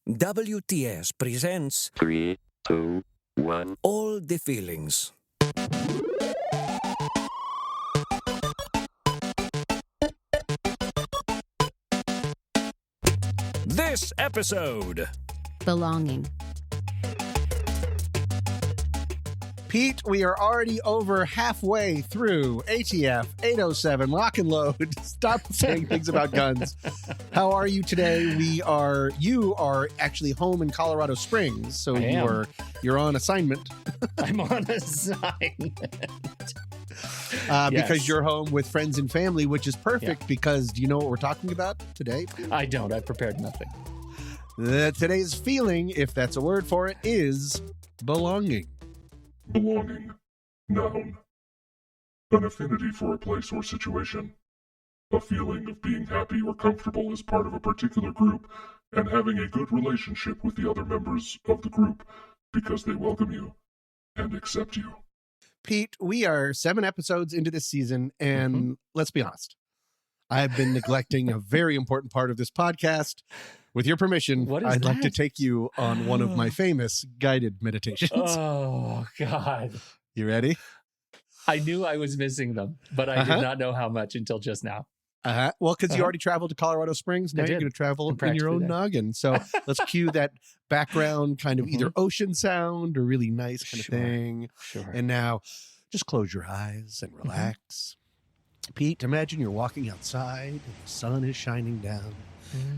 WTS presents 3, 2, 1. All the Feelings. This episode. Belonging. Pete, we are already over halfway through ATF 807 Lock and Load. Stop saying things about guns. How are you today? You are actually home in Colorado Springs, so you're on assignment. I'm on assignment. Because you're home with friends and family, which is perfect because do you know what we're talking about today? I don't. I've prepared nothing. Today's feeling, if that's a word for it, is belonging. Belonging. Noun. An affinity for a place or situation. A feeling of being happy or comfortable as part of a particular group and having a good relationship with the other members of the group because they welcome you and accept you. Pete, we are 7 episodes into this season, and let's be honest. I've been neglecting a very important part of this podcast. With your permission, I'd like to take you on one of my famous guided meditations. Oh, God. You ready? I knew I was missing them, but I did not know how much until just now. Well, because you already traveled to Colorado Springs. Now you're going to travel in your own noggin. So let's cue that background kind of either ocean sound or really nice kind of thing. Sure. And now just close your eyes and relax. Pete, imagine you're walking outside and the sun is shining down.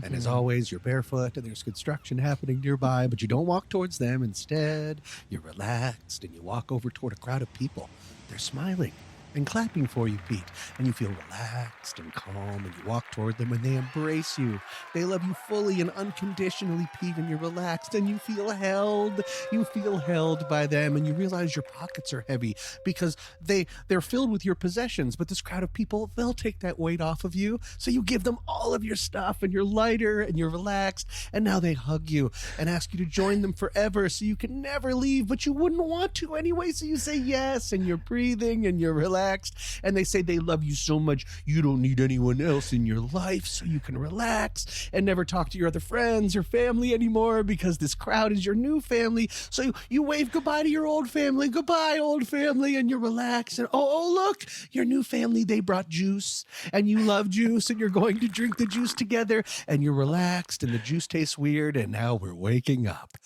And as always, you're barefoot and there's construction happening nearby, but you don't walk towards them. Instead, you're relaxed and you walk over toward a crowd of people. They're smiling and clapping for you, Pete. And you feel relaxed and calm, and you walk toward them and they embrace you. They love you fully and unconditionally, Pete, and you're relaxed and you feel held. You feel held by them, and you realize your pockets are heavy because they're filled with your possessions. But this crowd of people, they'll take that weight off of you. So you give them all of your stuff and you're lighter and you're relaxed. And now they hug you and ask you to join them forever so you can never leave, but you wouldn't want to anyway. So you say yes, and you're breathing and you're relaxed. And they say they love you so much you don't need anyone else in your life, so you can relax and never talk to your other friends or family anymore because this crowd is your new family. So you wave goodbye to your old family. Goodbye, old family. And you're relaxed. And oh, look, your new family, they brought juice and you love juice and you're going to drink the juice together and you're relaxed and the juice tastes weird. And now we're waking up.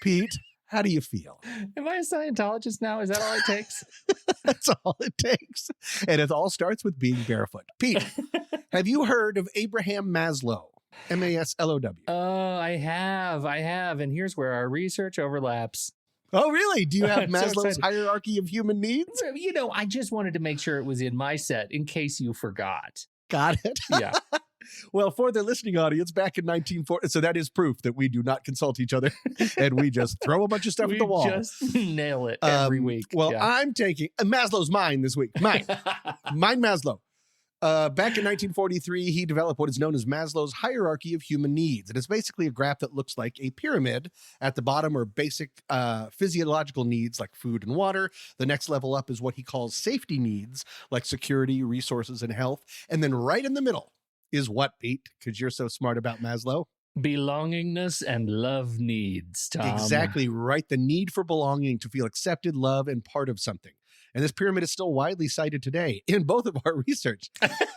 Pete, how do you feel? Am I a Scientologist now? Is that all it takes? That's all it takes. And it all starts with being barefoot. Pete, have you heard of Abraham Maslow? M-A-S-L-O-W. Oh, I have. And here's where our research overlaps. Oh, really? Do you have Maslow's excited. hierarchy of human needs? You know, I just wanted to make sure it was in my set in case you forgot. Got it. Yeah. Well, for the listening audience, back in 1940, so that is proof that we do not consult each other and we just throw a bunch of stuff at the wall. We just nail it every week. Well, yeah. I'm taking Maslow's mine this week. Mine Maslow. Back in 1943, he developed what is known as Maslow's hierarchy of human needs. And it's basically a graph that looks like a pyramid. At the bottom are basic physiological needs like food and water. The next level up is what he calls safety needs like security, resources, and health. And then right in the middle is what, Pete? Because you're so smart about Maslow. Belongingness and love needs, Tom. Exactly right. The need for belonging, to feel accepted, loved, and part of something. And this pyramid is still widely cited today in both of our research.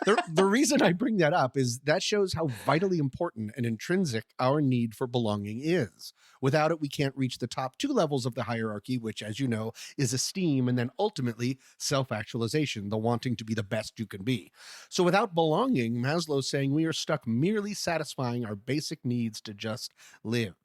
The reason I bring that up is that shows how vitally important and intrinsic our need for belonging is. Without it, we can't reach the top 2 levels of the hierarchy, which, as you know, is esteem and then ultimately self-actualization, the wanting to be the best you can be. So without belonging, Maslow's saying we are stuck merely satisfying our basic needs to just live.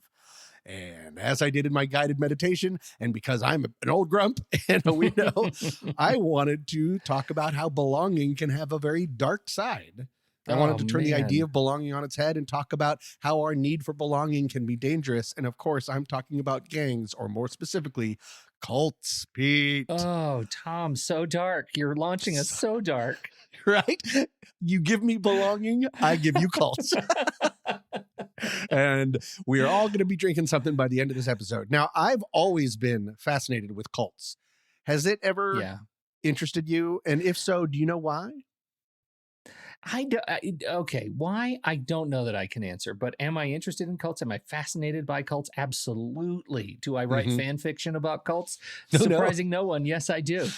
And as I did in my guided meditation, and because I'm an old grump and a weirdo, I wanted to talk about how belonging can have a very dark side. I wanted to turn the idea of belonging on its head and talk about how our need for belonging can be dangerous. And of course, I'm talking about gangs, or more specifically, cults, Pete. Oh, Tom, so dark. You're launching us so dark. Right? You give me belonging, I give you cults. And we are all going to be drinking something by the end of this episode. Now, I've always been fascinated with cults. Has it ever interested you? And if so, do you know why? Okay, why? I don't know that I can answer, but am I interested in cults? Am I fascinated by cults? Absolutely. Do I write fan fiction about cults? Surprising no one. Yes, I do.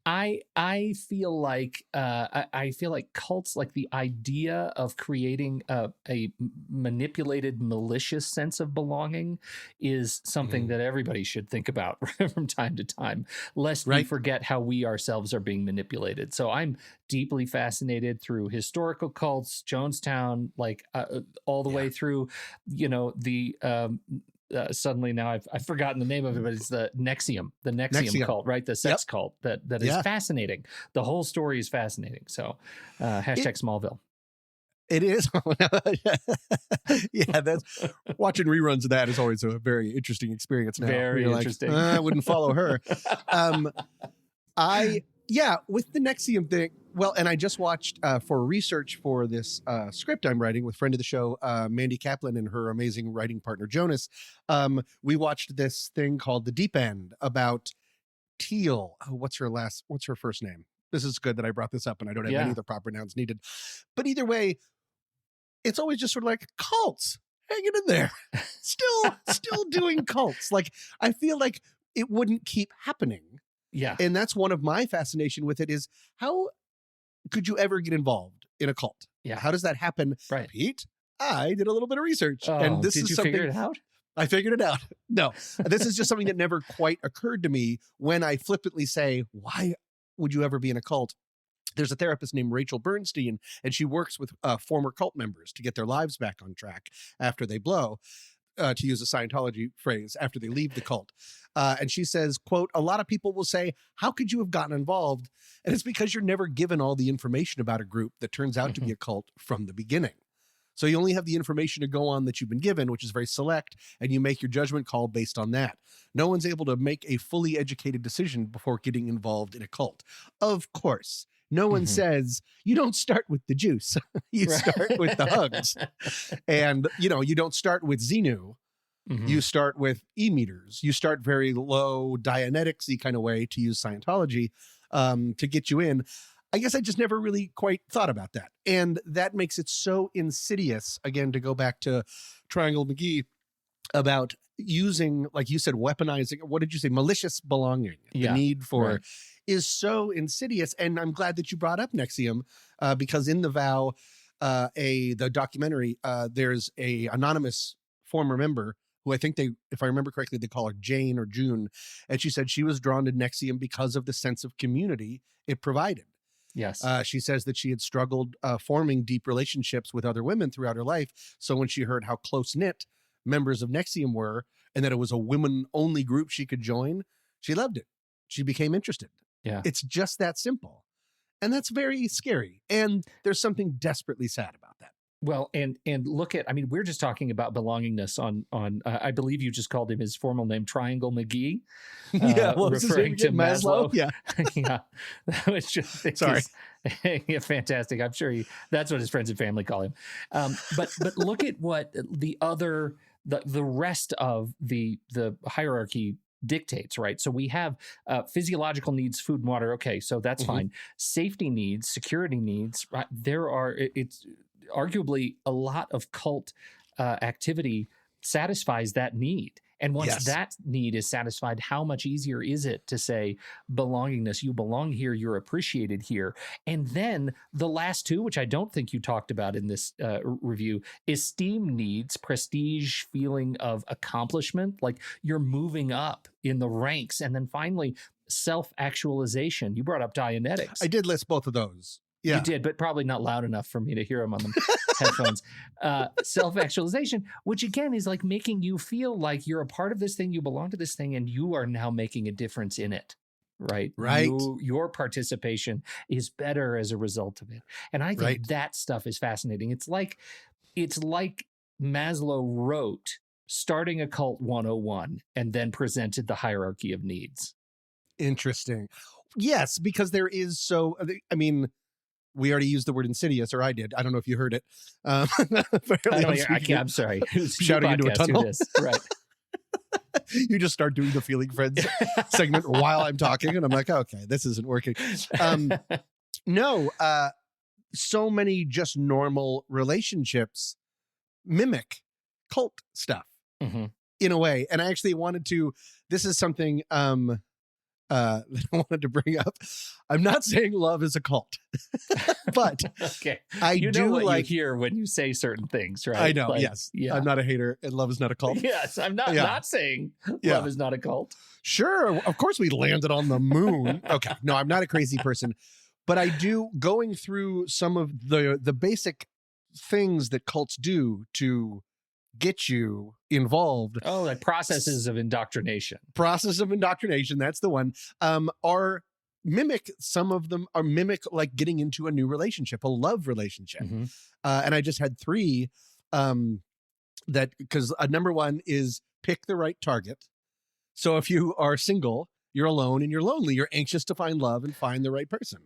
I feel like I feel like cults, like the idea of creating a manipulated, malicious sense of belonging, is something that everybody should think about from time to time, lest we forget how we ourselves are being manipulated. So I'm deeply fascinated through historical cults, Jonestown, like all the way through, the suddenly now I've forgotten the name of it, but it's the Nexium cult, right? The sex cult that is fascinating. The whole story is fascinating. So hashtag Smallville. It is. Yeah, that's watching reruns of that is always a very interesting experience now. Very interesting. Like, I wouldn't follow her. With the Nexium thing. Well, and I just watched for research for this script I'm writing with friend of the show, Mandy Kaplan, and her amazing writing partner, Jonas. We watched this thing called The Deep End about Teal. Oh, what's her first name? This is good that I brought this up and I don't have any of the proper nouns needed. But either way, it's always just sort of like cults hanging in there, still doing cults. Like, I feel like it wouldn't keep happening. Yeah. And that's one of my fascination with it, is how could you ever get involved in a cult? Yeah. How does that happen? Right. Pete, I did a little bit of research. And did you figure it out? I figured it out. No, this is just something that never quite occurred to me when I flippantly say, why would you ever be in a cult? There's a therapist named Rachel Bernstein, and she works with former cult members to get their lives back on track after they blow. To use a Scientology phrase, after they leave the cult. And she says, quote, a lot of people will say, how could you have gotten involved? And it's because you're never given all the information about a group that turns out to be a cult from the beginning. So you only have the information to go on that you've been given, which is very select, and you make your judgment call based on that. No one's able to make a fully educated decision before getting involved in a cult. Of course. No one says, you don't start with the juice. You start with the hugs. And, you don't start with Xenu. You start with e-meters. You start very low Dianetics-y kind of way, to use Scientology, to get you in. I guess I just never really quite thought about that. And that makes it so insidious, again, to go back to Triangle McGee, about using, like you said, weaponizing, what did you say? Malicious belonging. The need for is so insidious. And I'm glad that you brought up Nexium, because in The Vow, the documentary, there's a anonymous former member who I think if I remember correctly, they call her Jane or June. And she said she was drawn to Nexium because of the sense of community it provided. Yes. She says that she had struggled forming deep relationships with other women throughout her life. So when she heard how close-knit members of Nexium were, and that it was a women-only group she could join, she loved it. She became interested. Yeah. It's just that simple. And that's very scary. And there's something desperately sad about that. Well, and look at, we're just talking about belongingness on I believe you just called him his formal name, Triangle McGee. Referring to Maslow. Yeah. Yeah. Which Sorry. Yeah, fantastic. I'm sure that's what his friends and family call him. But look at what the rest of the hierarchy dictates, right? So we have physiological needs, food and water. Okay, so that's fine. Safety needs, security needs. Right? It's arguably a lot of cult activity satisfies that need. And once that need is satisfied, how much easier is it to say belongingness? You belong here. You're appreciated here. And then the last two, which I don't think you talked about in this review, esteem needs, prestige, feeling of accomplishment, like you're moving up in the ranks. And then finally, self-actualization. You brought up Dianetics. I did list both of those. Yeah. You did, but probably not loud enough for me to hear them on the headphones. Self-actualization, which again is like making you feel like you're a part of this thing, you belong to this thing, and you are now making a difference in it. Right. Your participation is better as a result of it. And I think that stuff is fascinating. It's like Maslow wrote Starting a Cult 101 and then presented the hierarchy of needs. Interesting. Yes, because there is we already used the word insidious, or I did. I don't know if you heard it. I'm sorry. Shouting into a tunnel. Right. You just start doing the Feeling Friends segment while I'm talking, and I'm like, okay, this isn't working. so many just normal relationships mimic cult stuff in a way. And I actually wanted to, this is something that I wanted to bring up. I'm not saying love is a cult, but okay. I do what like, you hear when you say certain things, right? I know. Like, yes. Yeah. I'm not a hater and love is not a cult. Yes. I'm not saying love is not a cult. Sure. Of course we landed on the moon. Okay. No, I'm not a crazy person, but I do, going through some of the basic things that cults do to get you involved. Oh, like processes of indoctrination. Process of indoctrination, that's the one. Are mimic, some of them are mimic like getting into a new relationship, a love relationship. And I just had 3 that, because number 1 is pick the right target. So if you are single, you're alone and you're lonely, you're anxious to find love and find the right person.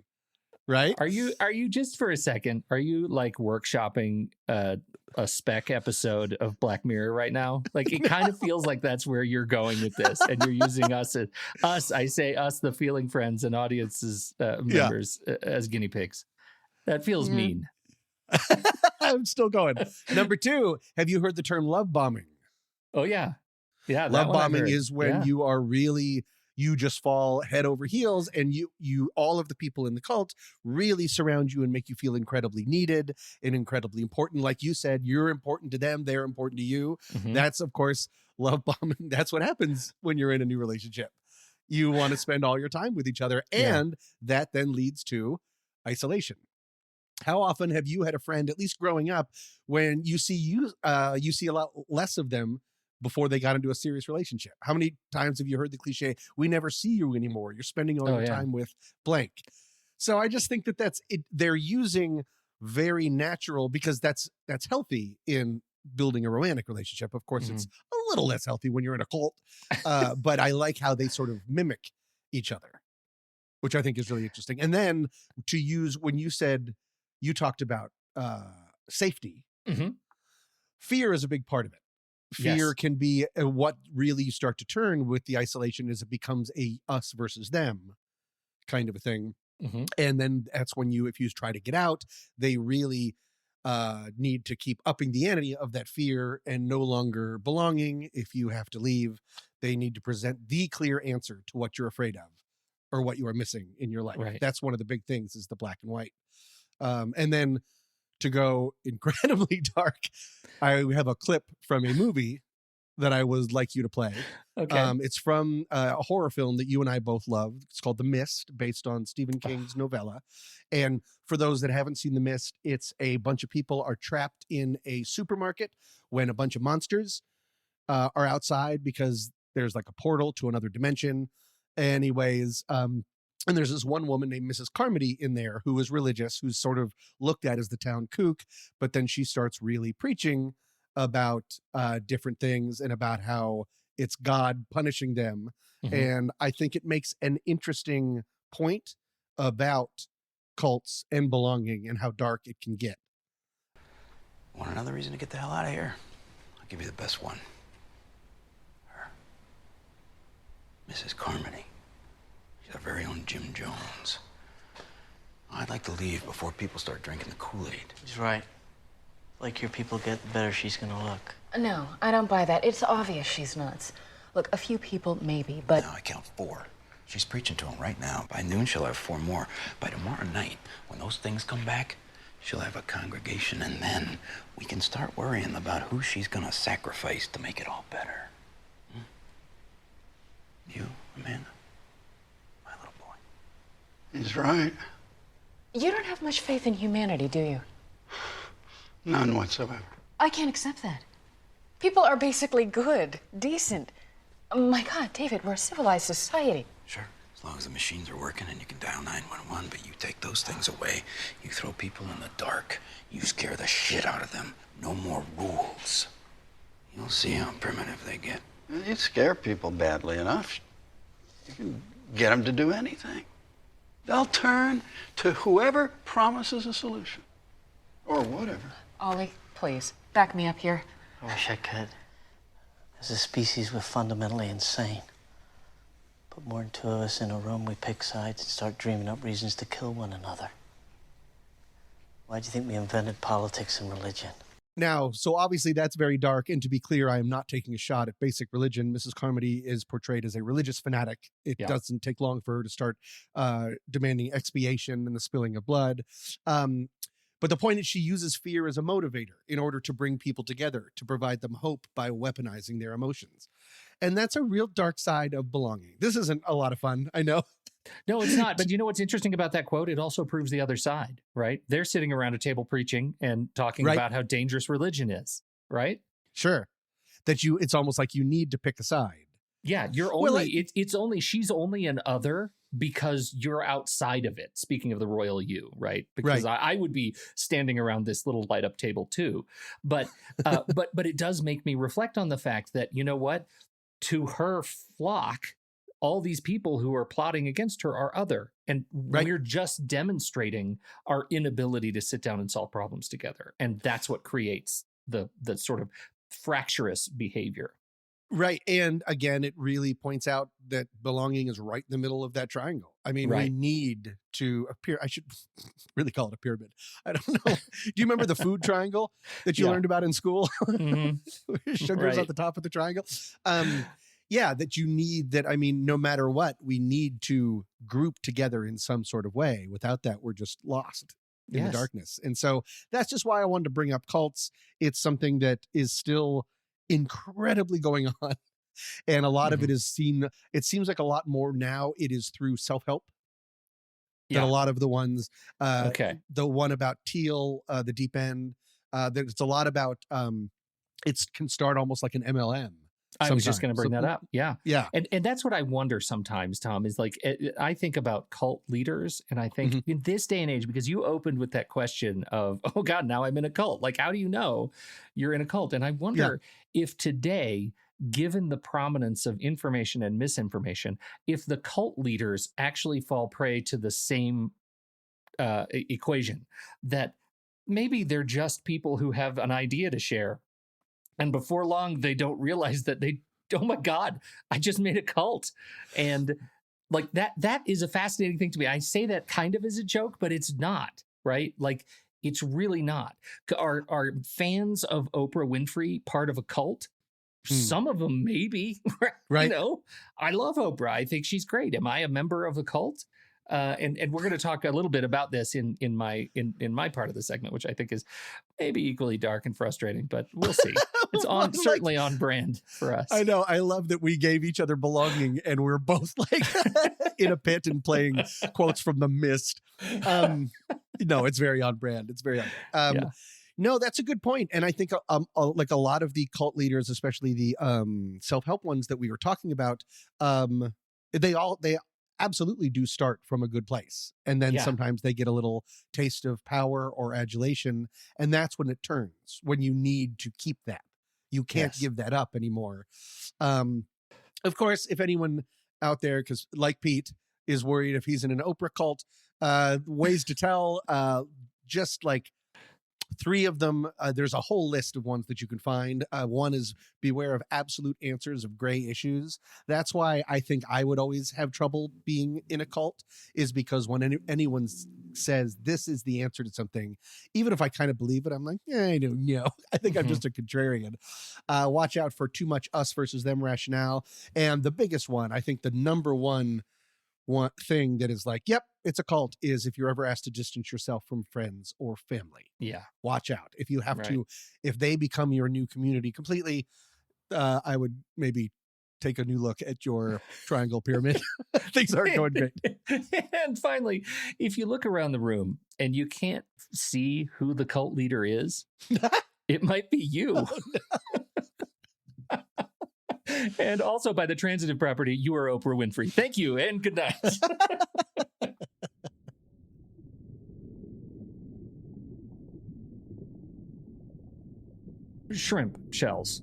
Right? Are you just for a second, are you like workshopping a spec episode of Black Mirror right now? Like it kind of feels like that's where you're going with this, and you're using us, I say us, the feeling friends and audiences members as guinea pigs. That feels mean. I'm still going. Number 2, have you heard the term love bombing? Oh yeah. Yeah. Love bombing is when you are really, you just fall head over heels, and you all of the people in the cult really surround you and make you feel incredibly needed and incredibly important. Like you said, you're important to them, they're important to you. That's, of course, love bombing. That's what happens when you're in a new relationship. You want to spend all your time with each other, and that then leads to isolation. How often have you had a friend, at least growing up, when you see a lot less of them before they got into a serious relationship? How many times have you heard the cliche, we never see you anymore, you're spending all your time with blank? So I just think that that's it. They're using very natural, because that's healthy in building a romantic relationship. Of course, it's a little less healthy when you're in a cult, but I like how they sort of mimic each other, which I think is really interesting. And then to use, when you talked about safety, fear is a big part of it. Fear can be what really you start to turn with the isolation, is it becomes a us versus them kind of a thing. And then that's when if you try to get out, they really need to keep upping the ante of that fear and no longer belonging. If you have to leave, they need to present the clear answer to what you're afraid of or what you are missing in your life. Right. That's one of the big things, is the black and white. And then to go incredibly dark, I have a clip from a movie that I would like you to play. Okay. It's from a horror film that you and I both love. It's called The Mist, based on Stephen King's novella. And for those that haven't seen The Mist, it's a bunch of people are trapped in a supermarket when a bunch of monsters are outside, because there's like a portal to another dimension. Anyways, and there's this one woman named Mrs. Carmody in there who is religious, who's sort of looked at as the town kook, but then she starts really preaching about different things and about how it's God punishing them. And I think it makes an interesting point about cults and belonging and how dark it can get. Want another reason to get the hell out of here? I'll give you the best one. Her. Mrs. Carmody. Our very own Jim Jones. I'd like to leave before people start drinking the Kool-Aid. He's right. Like your people get, the better she's gonna look. No, I don't buy that. It's obvious she's nuts. Look, a few people maybe, but... No, I count 4. She's preaching to them right now. By noon, she'll have 4 more. By tomorrow night, when those things come back, she'll have a congregation, and then we can start worrying about who she's gonna sacrifice to make it all better. You, Amanda? He's right. You don't have much faith in humanity, do you? None whatsoever. I can't accept that. People are basically good, decent. My God, David, we're a civilized society. Sure, as long as the machines are working and you can dial 911, but you take those things away, you throw people in the dark, you scare the shit out of them. No more rules. You'll see how primitive they get. You scare people badly enough, you can get them to do anything. They'll turn to whoever promises a solution. Or whatever. Ollie, please, back me up here. I wish I could. As a species, we're fundamentally insane. Put more than 2 of us in a room, we pick sides and start dreaming up reasons to kill one another. Why do you think we invented politics and religion? Now, so obviously that's very dark. And to be clear, I am not taking a shot at basic religion. Mrs. Carmody is portrayed as a religious fanatic. It doesn't take long for her to start demanding expiation and the spilling of blood. But the point is she uses fear as a motivator in order to bring people together, to provide them hope by weaponizing their emotions. And that's a real dark side of belonging. This isn't a lot of fun, I know. No, it's not. But you know what's interesting about that quote? It also proves the other side, right? They're sitting around a table preaching and talking about how dangerous religion is, right? Sure. It's almost like you need to pick a side. Yeah, she's only an other because you're outside of it. Speaking of the royal you, right? Because I would be standing around this little light up table too. But but it does make me reflect on the fact that, you know what? To her flock, all these people who are plotting against her are other. And we're just demonstrating our inability to sit down and solve problems together. And that's what creates the sort of fractious behavior. Right. And again, it really points out that belonging is right in the middle of that triangle. I mean, we need to appear. I should really call it a pyramid. I don't know. Do you remember the food triangle that you learned about in school? Mm-hmm. Sugar's at the top of the triangle. That you need that. I mean, no matter what, we need to group together in some sort of way. Without that, we're just lost in the darkness. And so that's just why I wanted to bring up cults. It's something that is still incredibly going on. And a lot of it is seen. It seems like a lot more now it is through self-help. Than a lot of the ones, the one about Teal, the deep end, there's a lot about, it can start almost like an MLM. I was just going to bring that up. Yeah. Yeah. And that's what I wonder sometimes, Tom, is like, I think about cult leaders, and I think in this day and age, because you opened with that question of, oh God, now I'm in a cult. Like, how do you know you're in a cult? And I wonder if today, given the prominence of information and misinformation, if the cult leaders actually fall prey to the same equation, that maybe they're just people who have an idea to share. And before long, they don't realize that oh my God, I just made a cult. And like that is a fascinating thing to me. I say that kind of as a joke, but it's not, right? Like, it's really not. Are fans of Oprah Winfrey part of a cult? Some of them maybe, right? You know, I love Oprah. I think she's great. Am I a member of a cult? And we're going to talk a little bit about this in my part of the segment, which I think is maybe equally dark and frustrating, but we'll see. It's certainly on brand for us. I know. I love that we gave each other belonging, and we're both like in a pit and playing quotes from The Mist. No, it's very on brand. It's very on brand. No, that's a good point. And I think like a lot of the cult leaders, especially the self-help ones that we were talking about, they absolutely do start from a good place. And then sometimes they get a little taste of power or adulation. And that's when it turns, when you need to keep that. You can't give that up anymore. Of course, if anyone out there, because like Pete, is worried if he's in an Oprah cult, ways to tell, just like 3 of them, there's a whole list of ones that you can find. One is beware of absolute answers of gray issues. That's why I think I would always have trouble being in a cult, is because when anyone says this is the answer to something, even if I kind of believe it, I'm like, I don't know. I think I'm just a contrarian. Watch out for too much us versus them rationale. And the biggest one, I think the number one thing that is like, yep, it's a cult, is if you're ever asked to distance yourself from friends or family. Yeah. Watch out. If you have to, if they become your new community completely, I would maybe take a new look at your triangle pyramid. Things aren't going great. And finally, if you look around the room and you can't see who the cult leader is, it might be you. Oh, no. And also, by the transitive property, you are Oprah Winfrey. Thank you and good night. Shrimp shells.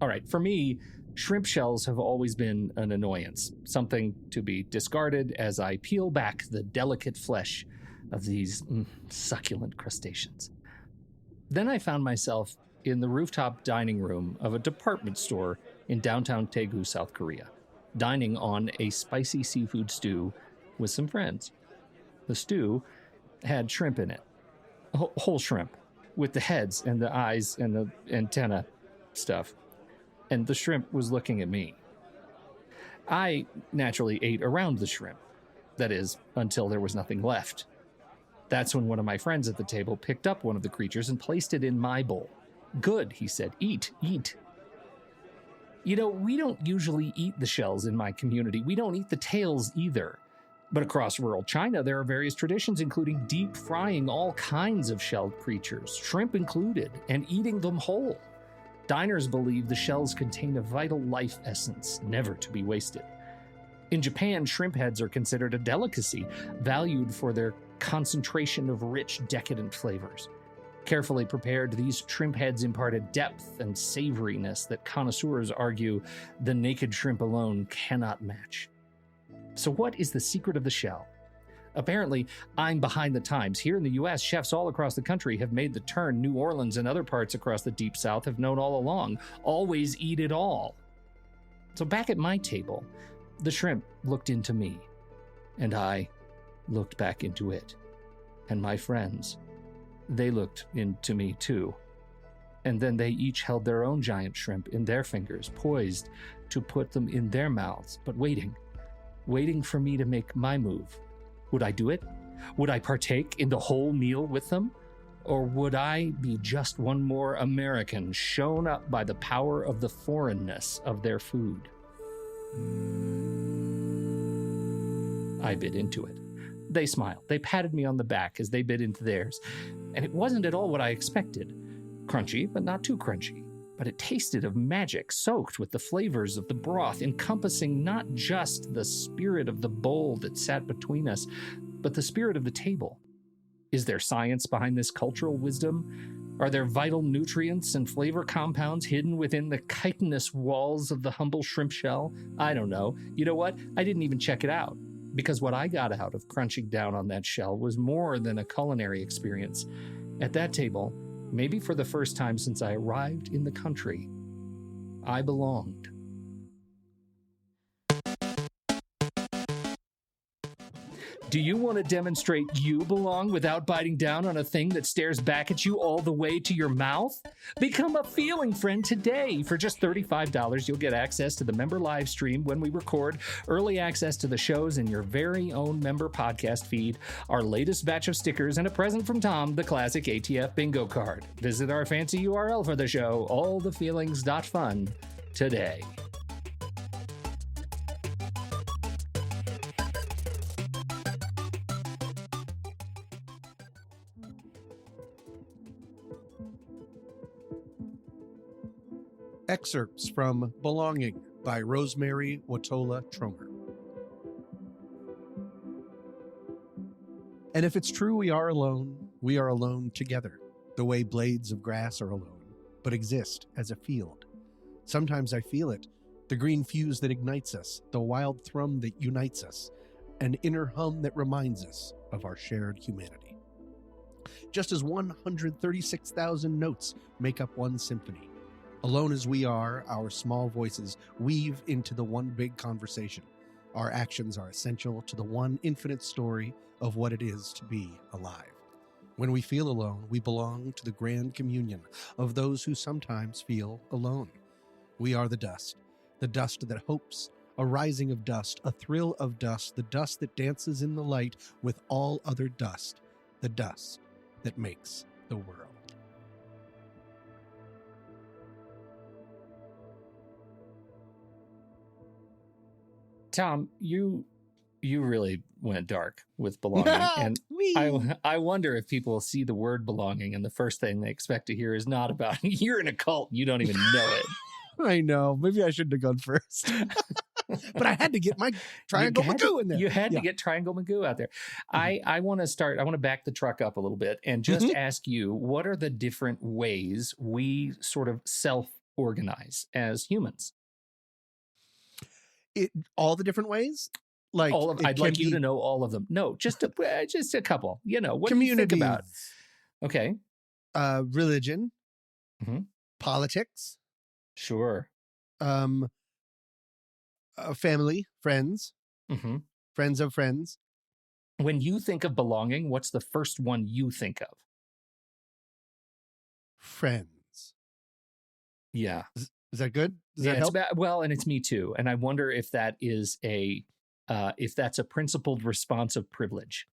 All right, for me, shrimp shells have always been an annoyance, something to be discarded as I peel back the delicate flesh of these succulent crustaceans. Then I found myself in the rooftop dining room of a department store in downtown Daegu, South Korea, dining on a spicy seafood stew with some friends. The stew had shrimp in it. whole shrimp with the heads and the eyes and the antenna stuff. And the shrimp was looking at me. I naturally ate around the shrimp. That is, until there was nothing left. That's when one of my friends at the table picked up one of the creatures and placed it in my bowl. Good, he said. Eat, eat. You know, we don't usually eat the shells in my community. We don't eat the tails either. But across rural China, there are various traditions, including deep frying all kinds of shelled creatures, shrimp included, and eating them whole. Diners believe the shells contain a vital life essence, never to be wasted. In Japan, shrimp heads are considered a delicacy, valued for their concentration of rich, decadent flavors. Carefully prepared, these shrimp heads impart a depth and savoriness that connoisseurs argue the naked shrimp alone cannot match. So what is the secret of the shell? Apparently, I'm behind the times. Here in the U.S., chefs all across the country have made the turn New Orleans and other parts across the Deep South have known all along. Always eat it all. So back at my table, the shrimp looked into me, and I looked back into it. And my friends, they looked into me too. And then they each held their own giant shrimp in their fingers, poised to put them in their mouths, but waiting for me to make my move. Would I do it? Would I partake in the whole meal with them? Or would I be just one more American shown up by the power of the foreignness of their food? I bit into it. They smiled. They patted me on the back as they bit into theirs. And it wasn't at all what I expected. Crunchy, but not too crunchy. But it tasted of magic, soaked with the flavors of the broth, encompassing not just the spirit of the bowl that sat between us, but the spirit of the table. Is there science behind this cultural wisdom? Are there vital nutrients and flavor compounds hidden within the chitinous walls of the humble shrimp shell? I don't know. You know what? I didn't even check it out, because what I got out of crunching down on that shell was more than a culinary experience. At that table, maybe for the first time since I arrived in the country, I belonged. Do you want to demonstrate you belong without biting down on a thing that stares back at you all the way to your mouth? Become a feeling friend today. For just $35, you'll get access to the member live stream when we record, early access to the shows in your very own member podcast feed, our latest batch of stickers, and a present from Tom, the classic ATF bingo card. Visit our fancy URL for the show, allthefeelings.fun, today. Excerpts from Belonging by Rosemary Watola Tromer. And if it's true we are alone together, the way blades of grass are alone, but exist as a field. Sometimes I feel it, the green fuse that ignites us, the wild thrum that unites us, an inner hum that reminds us of our shared humanity. Just as 136,000 notes make up one symphony, alone as we are, our small voices weave into the one big conversation. Our actions are essential to the one infinite story of what it is to be alive. When we feel alone, we belong to the grand communion of those who sometimes feel alone. We are the dust that hopes, a rising of dust, a thrill of dust, the dust that dances in the light with all other dust, the dust that makes the world. Tom, you really went dark with belonging. And I wonder if people see the word belonging and the first thing they expect to hear is not about you're in a cult and you don't even know it. I know. Maybe I shouldn't have gone first. But I had to get my Triangle McGee in there. You had to get Triangle McGee out there. I want to back the truck up a little bit and just ask you, what are the different ways we sort of self-organize as humans? All the different ways? Like all of, I'd like you to know all of them. No, just a couple. You know, what do you think about? Okay. Religion. Politics. Sure. Family, friends. Friends of friends. When you think of belonging, what's the first one you think of? friends. Yeah. Is that good? Does Yeah, that it's help? about, well, and it's me too. And I wonder if that is if that's a principled response of privilege,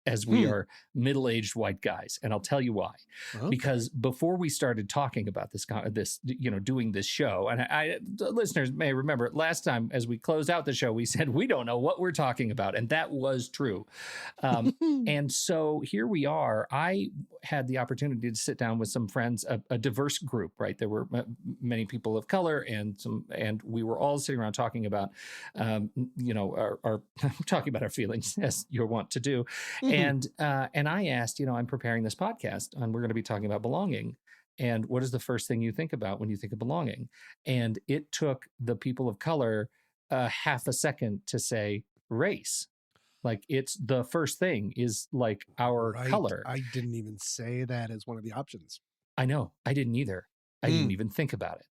as we are middle-aged white guys. And I'll tell you why. Okay. Because before we started talking about this, doing this show, and the listeners may remember last time as we closed out the show, we said, we don't know what we're talking about. And that was true. And so here we are. I had the opportunity to sit down with some friends, a diverse group, right? There were many people of color and we were all sitting around talking about, our talking about our feelings, as you're wont to do. And I asked, I'm preparing this podcast and we're going to be talking about belonging. And what is the first thing you think about when you think of belonging? And it took the people of color half a second to say race. Like, it's the first thing is like our color. I didn't even say that as one of the options. I know. I didn't either. I didn't even think about it.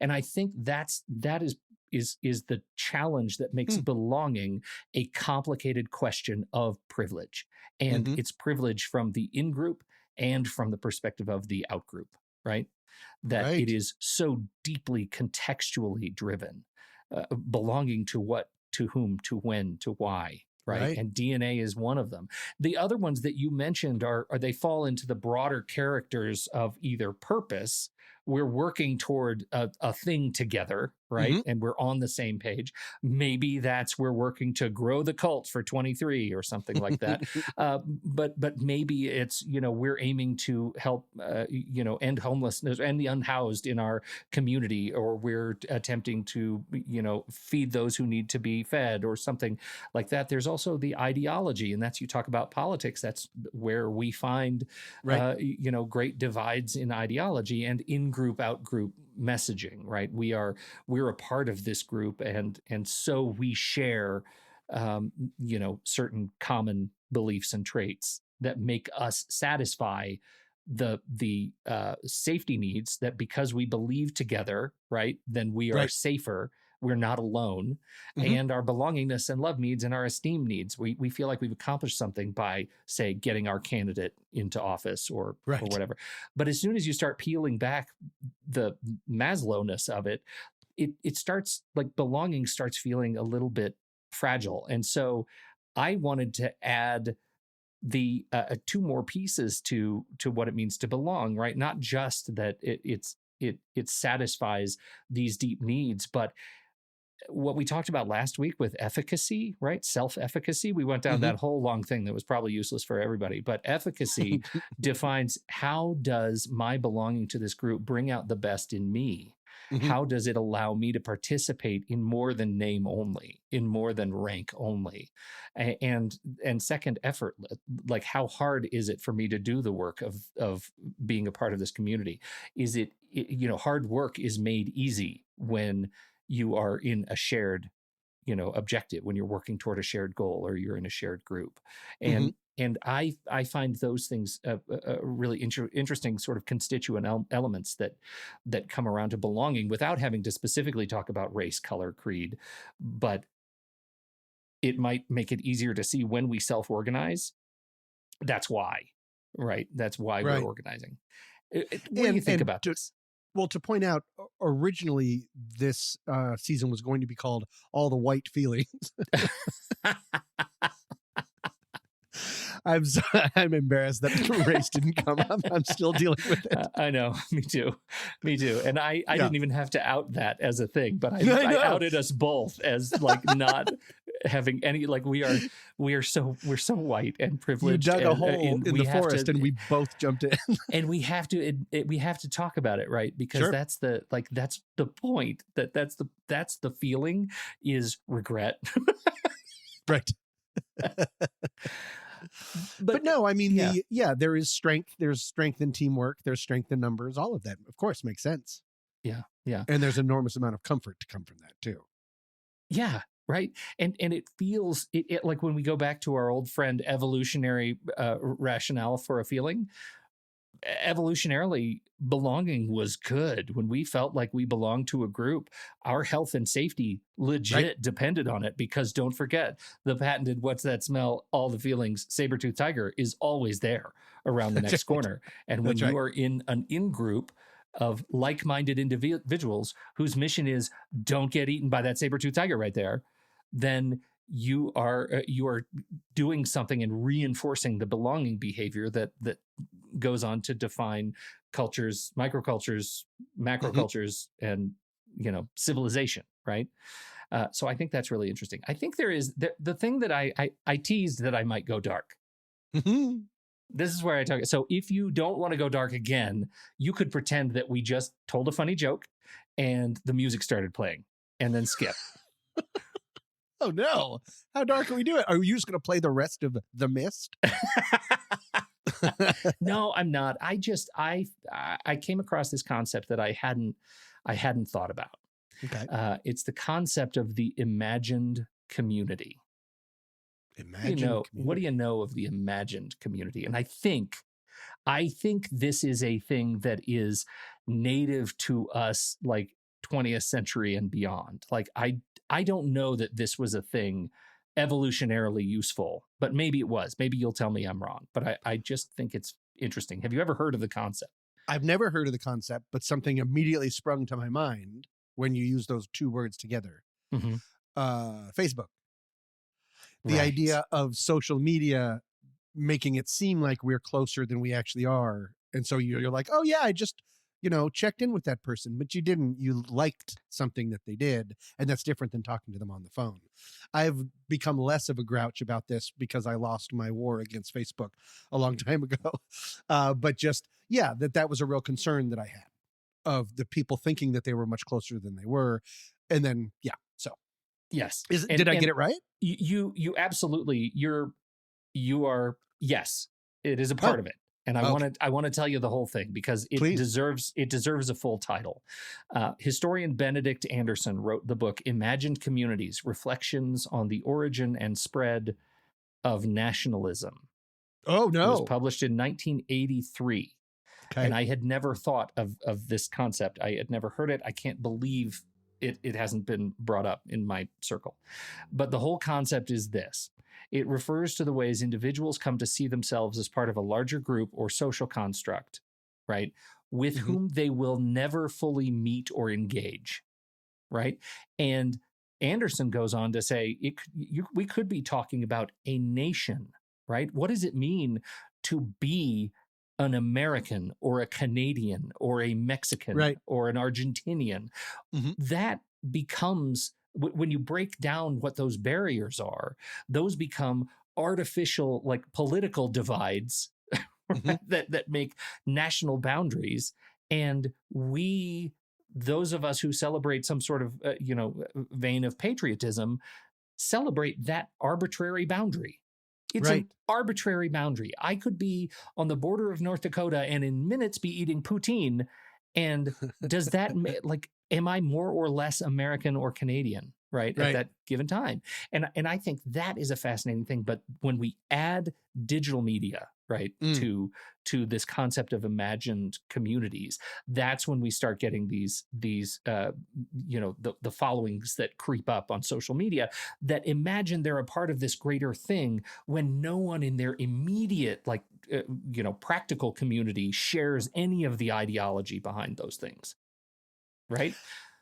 And I think that is the challenge that makes belonging a complicated question of privilege. And it's privilege from the in-group and from the perspective of the out-group, right? That it is so deeply contextually driven, belonging to what, to whom, to when, to why, right? And DNA is one of them. The other ones that you mentioned are they fall into the broader characters of either purpose. We're working toward a thing together, right? And we're on the same page. Maybe that's we're working to grow the cult for 23 or something like that. But maybe it's, we're aiming to help, end homelessness and the unhoused in our community, or we're attempting to, feed those who need to be fed or something like that. There's also the ideology, and that's, you talk about politics. That's where we find, great divides in ideology and in-group, out-group messaging, right? We're a part of this group, and so we share, certain common beliefs and traits that make us satisfy the safety needs, that because we believe together, right, then we are safer. We're not alone. And our belongingness and love needs and our esteem needs, we feel like we've accomplished something by, say, getting our candidate into office or whatever. But as soon as you start peeling back the Maslowness of it, it starts, like, belonging starts feeling a little bit fragile. And so I wanted to add the two more pieces to what it means to belong, right? Not just that it satisfies these deep needs, but what we talked about last week with efficacy, right? Self-efficacy. We went down that whole long thing that was probably useless for everybody, but efficacy defines, how does my belonging to this group bring out the best in me? How does it allow me to participate in more than name only, in more than rank only? And second, effort. Like, how hard is it for me to do the work of being a part of this community? Is it, hard work is made easy when you are in a shared, objective, when you're working toward a shared goal, or you're in a shared group. And I find those things really interesting sort of constituent elements that come around to belonging, without having to specifically talk about race, color, creed. But it might make it easier to see when we self-organize. That's why, right? That's why we're organizing. What do you think about this? Well, to point out, originally this season was going to be called All the White Feelings. I'm embarrassed that race didn't come up. I'm still dealing with it. I know. Me too. And I didn't even have to out that as a thing, but I outed us both as, like, not having any, like, we're so white and privileged. You dug a hole in the forest and we both jumped in. And we have to talk about it, right? Because that's the point, that's the feeling, is regret. Right. But no, I mean, there is strength. There's strength in teamwork. There's strength in numbers. All of that, of course, makes sense. Yeah. Yeah. And there's enormous amount of comfort to come from that too. Yeah. Right. And it feels it like, when we go back to our old friend evolutionary rationale for a feeling, evolutionarily, belonging was good. When we felt like we belonged to a group, our health and safety legit depended on it, because don't forget, the patented "what's that smell, all the feelings" saber-toothed tiger is always there around the next corner. And when you are in an in-group of like-minded individuals whose mission is don't get eaten by that saber-toothed tiger right there, then you are doing something and reinforcing the belonging behavior that goes on to define cultures, microcultures, macrocultures, and civilization, right? So I think that's really interesting. I think there is the thing that I teased that I might go dark. This is where I talk. So if you don't want to go dark again, you could pretend that we just told a funny joke and the music started playing, and then skip. Oh no! How dark can we do it? Are you just going to play the rest of The Mist? No, I'm not. I came across this concept that I hadn't thought about. Okay. It's the concept of the imagined community. What do you know of the imagined community? And I think this is a thing that is native to us, like 20th century and beyond. Like I don't know that this was a thing evolutionarily useful, but maybe it was. Maybe you'll tell me I'm wrong, but I just think it's interesting. Have you ever heard of the concept? I've never heard of the concept, but something immediately sprung to my mind when you use those two words together. Mm-hmm. Facebook. The idea of social media making it seem like we're closer than we actually are. And so you're like, oh yeah, I just, checked in with that person, but you didn't. You liked something that they did, and that's different than talking to them on the phone. I've become less of a grouch about this because I lost my war against Facebook a long time ago. But just, that was a real concern that I had, of the people thinking that they were much closer than they were. And then, so. Yes. Did I get it right? You absolutely, you are, yes, it is a part of it. And I want to tell you the whole thing, because it deserves a full title. Historian Benedict Anderson wrote the book Imagined Communities: Reflections on the Origin and Spread of Nationalism. Oh no. It was published in 1983. Okay. And I had never thought of this concept. I had never heard it. I can't believe it hasn't been brought up in my circle. But the whole concept is this. It refers to the ways individuals come to see themselves as part of a larger group or social construct, right, with whom they will never fully meet or engage, right? And Anderson goes on to say we could be talking about a nation, right? What does it mean to be an American or a Canadian or a Mexican or an Argentinian? That becomes, when you break down what those barriers are, those become artificial, like political divides that make national boundaries. And those of us who celebrate some sort of, vein of patriotism, celebrate that arbitrary boundary. It's an arbitrary boundary. I could be on the border of North Dakota and in minutes be eating poutine. And does that, am I more or less American or Canadian, right, at that given time? And I think that is a fascinating thing. But when we add digital media, to this concept of imagined communities, that's when we start getting these the followings that creep up on social media that imagine they're a part of this greater thing, when no one in their immediate practical community shares any of the ideology behind those things, right?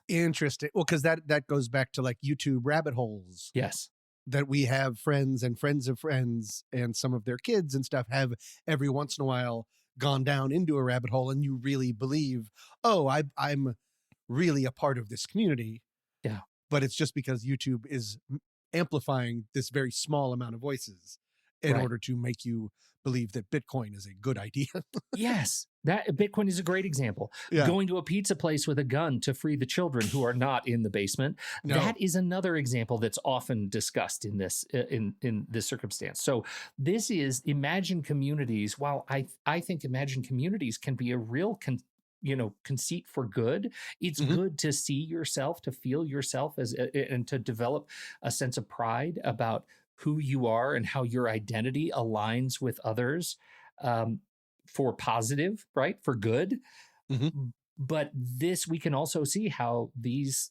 Interesting. Well, because that goes back to like YouTube rabbit holes. Yes. That we have friends and friends of friends and some of their kids and stuff have every once in a while gone down into a rabbit hole, and you really believe, oh, I'm really a part of this community. Yeah. But it's just because YouTube is amplifying this very small amount of voices in order to make you believe that Bitcoin is a good idea. Yes. That Bitcoin is a great example. Yeah. Going to a pizza place with a gun to free the children who are not in the basement. No. That is another example that's often discussed in this in this circumstance. So this is imagined communities. While I think imagined communities can be a real conceit for good. It's good to see yourself, to feel yourself and to develop a sense of pride about who you are and how your identity aligns with others. for positive, right? For good. Mm-hmm. But this, we can also see how these,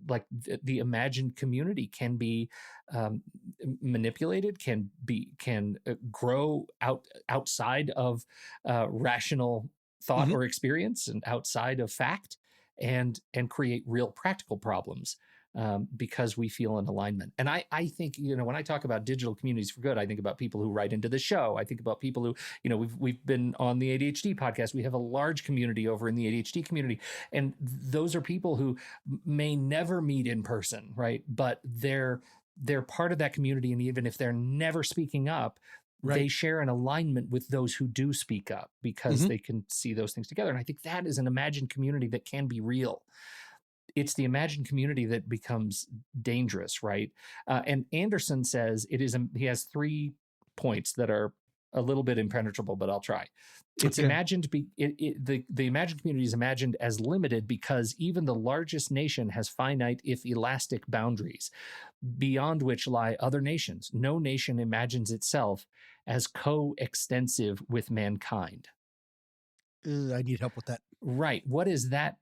like the imagined community can be manipulated, can grow outside of rational thought or experience and outside of fact, and create real practical problems. Because we feel in alignment. And I think, when I talk about digital communities for good, I think about people who write into the show. I think about people who, we've been on the ADHD podcast. We have a large community over in the ADHD community. And those are people who may never meet in person, right? But they're part of that community. And even if they're never speaking up, they share an alignment with those who do speak up, because they can see those things together. And I think that is an imagined community that can be real. It's the imagined community that becomes dangerous, right? And Anderson says he has 3 points that are a little bit impenetrable, but I'll try. It's imagined, the imagined community is imagined as limited because even the largest nation has finite, if elastic, boundaries, beyond which lie other nations. No nation imagines itself as coextensive with mankind. I need help with that. Right. What is that?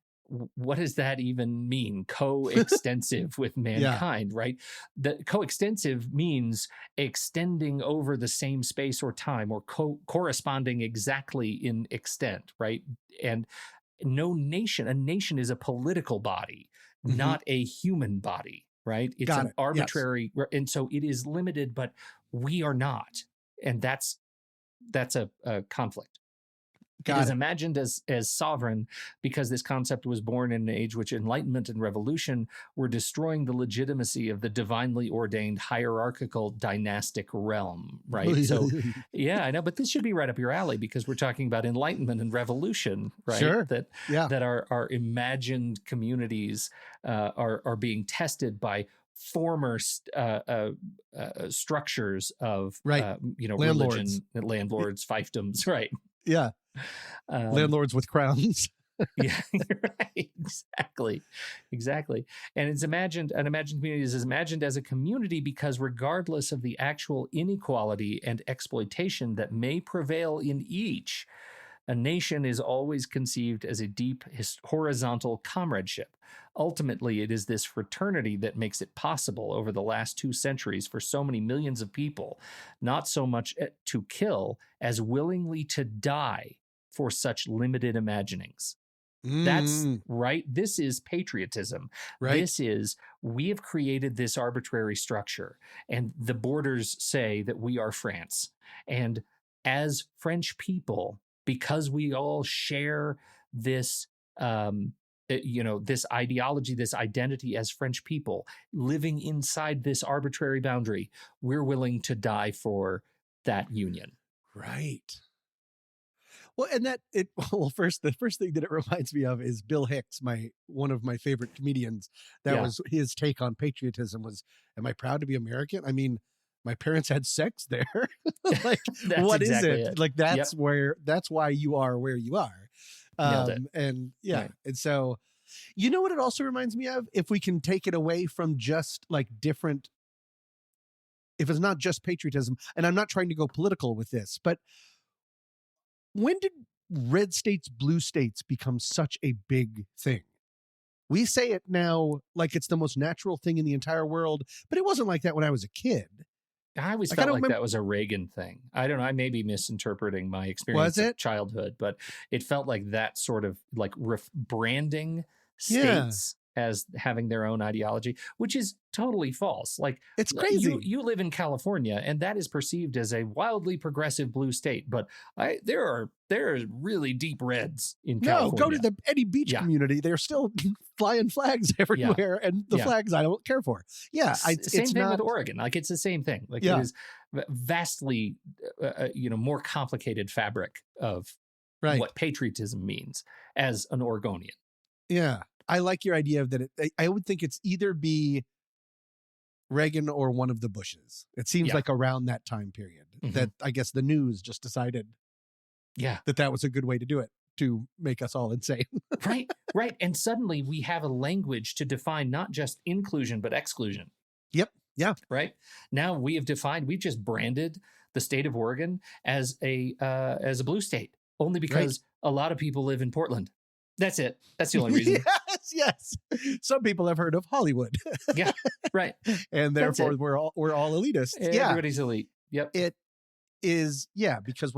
What does that even mean? Coextensive with mankind, right? The coextensive means extending over the same space or time, or corresponding exactly in extent, right? And a nation is a political body, not a human body, right? It's an arbitrary, and so it is limited, but we are not. And that's a conflict. It is imagined as sovereign because this concept was born in an age which Enlightenment and revolution were destroying the legitimacy of the divinely ordained hierarchical dynastic realm, right? So, yeah, I know, but this should be right up your alley because we're talking about Enlightenment and revolution, right? Sure. That our imagined communities are being tested by former structures of religion, landlords, fiefdoms, right? Yeah. Landlords with crowns. Yeah, right. Exactly. And an imagined community is imagined as a community because regardless of the actual inequality and exploitation that may prevail in each, a nation is always conceived as a deep horizontal comradeship. Ultimately, it is this fraternity that makes it possible over the last 2 centuries for so many millions of people, not so much to kill as willingly to die for such limited imaginings. That's right. This is patriotism. Right. This is, we have created this arbitrary structure, and the borders say that we are France. And as French people, because we all share this, this ideology, this identity as French people living inside this arbitrary boundary, we're willing to die for that union. Right. Well, and the first thing that it reminds me of is Bill Hicks, one of my favorite comedians. That was his take on patriotism was, am I proud to be American? I mean, my parents had sex there. Like, what exactly is it? Like, that's why you are where you are. And right. And so, you know what it also reminds me of? If we can take it away from just like different, if it's not just patriotism, and I'm not trying to go political with this, but when did red states, blue states become such a big thing? We say it now like it's the most natural thing in the entire world, but it wasn't like that when I was a kid. I always felt like that was a Reagan thing. I don't know. I may be misinterpreting my experience of childhood, but it felt like that sort of like branding states as having their own ideology, which is totally false. Like, it's crazy. You live in California, and that is perceived as a wildly progressive blue state. But there are really deep reds in California. No, go to the Eddie Beach community. They're still flying flags everywhere, and the flags I don't care for. Yeah, same thing with Oregon. Like, it's the same thing. Like, it is vastly, more complicated fabric of what patriotism means as an Oregonian. Yeah. I like your idea of that. I would think it's either be Reagan or one of the Bushes. It seems like around that time period that I guess the news just decided that was a good way to do it, to make us all insane. Right. And suddenly we have a language to define not just inclusion, but exclusion. Yep. Yeah. Right. Now we've just branded the state of Oregon as a blue state. only because a lot of people live in Portland. That's it. That's the only reason. Yes. Some people have heard of Hollywood. Yeah, right. And therefore we're all elitists. Everybody's elite. Yep. It is, because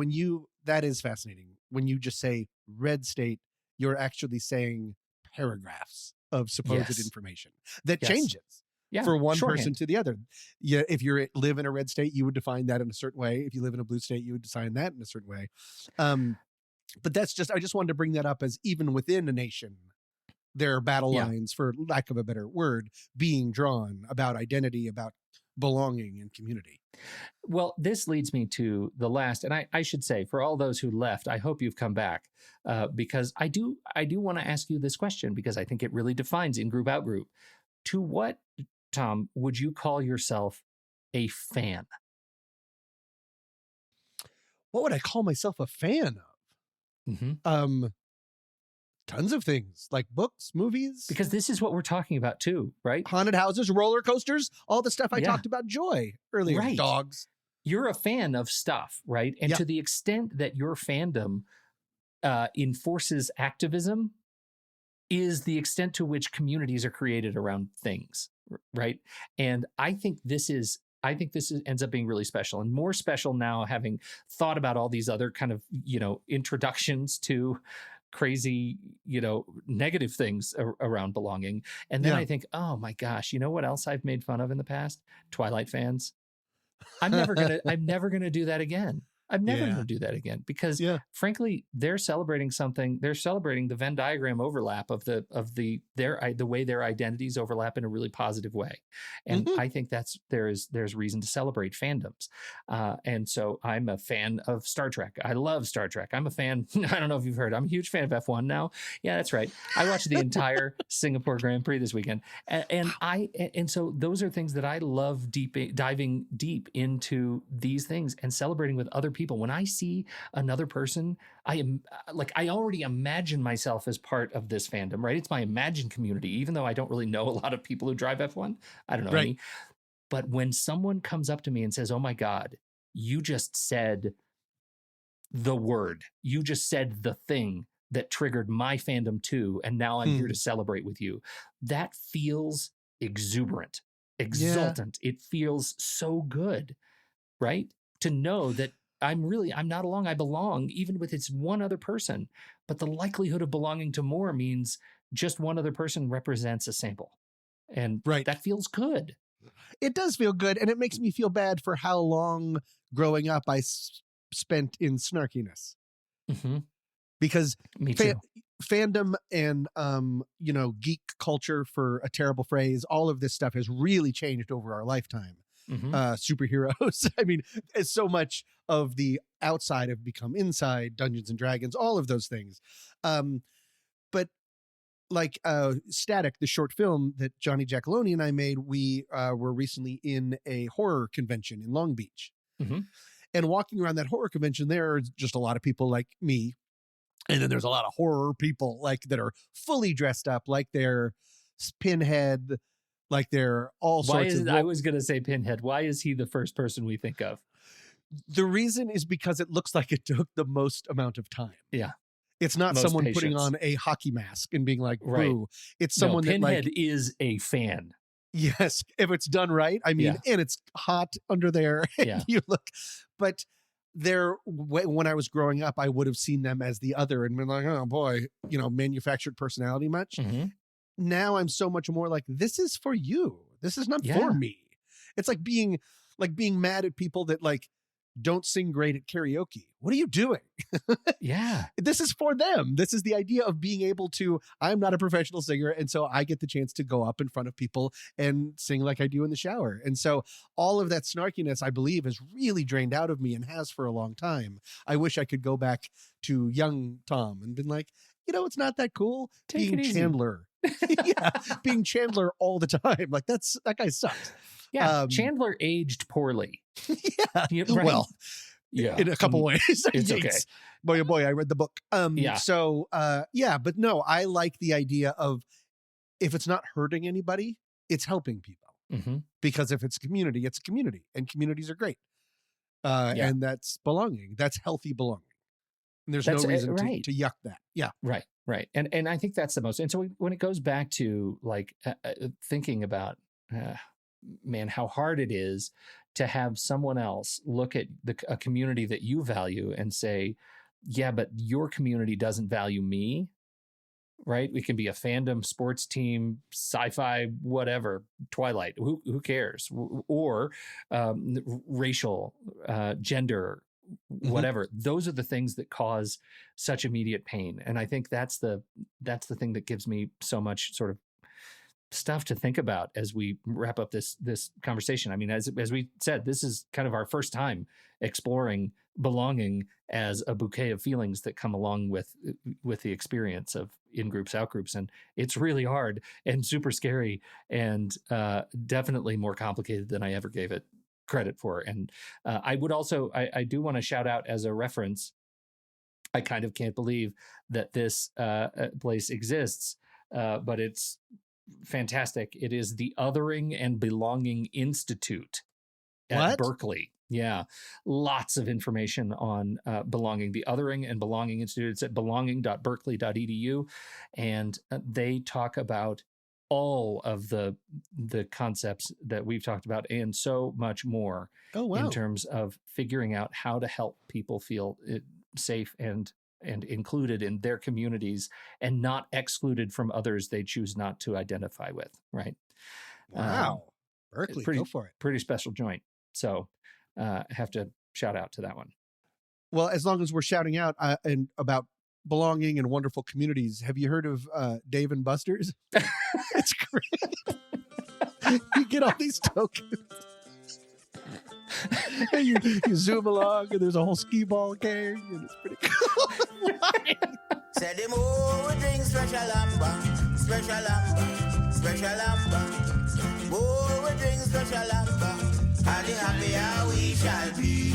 that is fascinating. When you just say red state, you're actually saying paragraphs of supposed information that changes for one person to the other. Yeah, if you live in a red state, you would define that in a certain way. If you live in a blue state, you would define that in a certain way. But I just wanted to bring that up as even within a nation, there are battle lines, for lack of a better word, being drawn about identity, about belonging and community. Well, this leads me to the last, and I should say, for all those who left, I hope you've come back, because I do want to ask you this question, because I think it really defines in-group, out-group. To what, Tom, would you call yourself a fan? What would I call myself a fan of? Tons of things, like books, movies. Because this is what we're talking about too, right? Haunted houses, roller coasters, all the stuff I talked about joy earlier. Right. Dogs. You're a fan of stuff, right? And to the extent that your fandom enforces activism is the extent to which communities are created around things, right? And I think this ends up being really special, and more special now, having thought about all these other kind of, introductions to crazy, negative things around belonging. And then I think, oh my gosh, you know what else I've made fun of in the past? Twilight fans. I'm never gonna do that again. I'm never going to do that again, because frankly, they're celebrating something. They're celebrating the Venn diagram overlap of the way their identities overlap in a really positive way. And I think there's reason to celebrate fandoms. And so I'm a fan of Star Trek. I love Star Trek. I'm a fan. I don't know if you've heard, I'm a huge fan of F1 now. Yeah, that's right. I watched the entire Singapore Grand Prix this weekend. And so those are things that I love diving deep into these things and celebrating with other people. When I see another person, I already imagine myself as part of this fandom, right? It's my imagined community, even though I don't really know a lot of people who drive F1. I don't know any. But when someone comes up to me and says, oh my God, you just said the word, you just said the thing that triggered my fandom too, and now I'm here to celebrate with you. That feels exuberant, exultant. It feels so good, right? To know that I'm not alone. I belong, even with it's one other person. But the likelihood of belonging to more means just one other person represents a sample. And that feels good. It does feel good. And it makes me feel bad for how long growing up I spent in snarkiness. Because me too. Fandom and, geek culture, for a terrible phrase, all of this stuff has really changed over our lifetime. Superheroes. I mean, so much of the outside have become inside. Dungeons and Dragons, all of those things. But like Static, the short film that Johnny Giacalone and I made, we were recently in a horror convention in Long Beach. And walking around that horror convention, there are just a lot of people like me. And then there's a lot of horror people that are fully dressed up, like they're Pinhead, like they're all sorts of... I was going to say Pinhead. Why is he the first person we think of? The reason is because it looks like it took the most amount of time. Yeah. It's not most someone patience. Putting on a hockey mask and being like, boo. It's someone Pinhead is a fan. Yes. If it's done right. I mean, and it's hot under there. And you look, but when I was growing up, I would have seen them as the other and been like, oh boy, manufactured personality much. Now I'm so much more like, this is for you. This is not for me. It's like being mad at people that don't sing great at karaoke. What are you doing? This is for them. This is the idea of being able to, I'm not a professional singer. And so I get the chance to go up in front of people and sing like I do in the shower. And so all of that snarkiness, I believe, has really drained out of me and has for a long time. I wish I could go back to young Tom and been like, it's not that cool being Chandler. Being Chandler all the time. Like that guy sucks. Chandler aged poorly. Well, in a couple ways. It's okay. Boy, oh boy, I read the book. So, but no, I like the idea of if it's not hurting anybody, it's helping people. Because if it's a community, and communities are great. And that's belonging. That's healthy belonging. And there's no reason right. to yuck that. Yeah. Right. And I think that's the most. And so when it goes back to like thinking about, man, how hard it is to have someone else look at a community that you value and say, yeah, but your community doesn't value me. Right? We can be a fandom, sports team, sci-fi, whatever, Twilight. Who cares? Or racial, gender, whatever. Those are the things that cause such immediate pain. And I think that's the thing that gives me so much sort of stuff to think about as we wrap up this conversation. I mean, as we said, this is kind of our first time exploring belonging as a bouquet of feelings that come along with the experience of in-groups, out-groups. And it's really hard and super scary and definitely more complicated than I ever gave it credit for. And I would also, I do want to shout out as a reference, I kind of can't believe that this place exists, but it's fantastic. It is the Othering and Belonging Institute at Berkeley. Yeah. Lots of information on belonging. The Othering and Belonging Institute. It's at belonging.berkeley.edu. And they talk about all of the concepts that we've talked about and so much more in terms of figuring out how to help people feel safe and included in their communities and not excluded from others they choose not to identify with. Right. Wow. Berkeley, go for it. Pretty special joint. So have to shout out to that one. Well, as long as we're shouting out and about belonging and wonderful communities, have you heard of Dave and Buster's? It's great. You get all these tokens. And you zoom along, and there's a whole skee ball gang, and it's pretty cool. Said them all drink special lamba, special lamba, special lamba. Oh, we drink special lamba. Happy we shall be.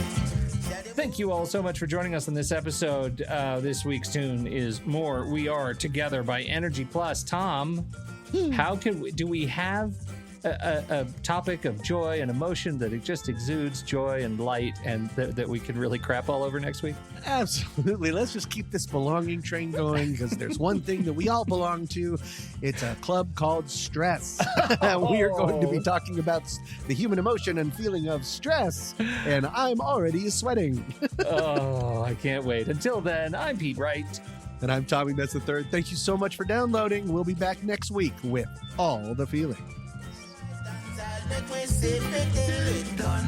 Thank you all so much for joining us on this episode. This week's tune is More We Are Together by Energy Plus. Tom, how do we have a topic of joy and emotion that it just exudes joy and light and that we can really crap all over next week? Absolutely. Let's just keep this belonging train going because there's one thing that we all belong to. It's a club called stress. We are going to be talking about the human emotion and feeling of stress. And I'm already sweating. Oh, I can't wait. Until then, I'm Pete Wright. And I'm Tommy Metz III. Thank you so much for downloading. We'll be back next week with all the feelings. Make we sip it till it's done.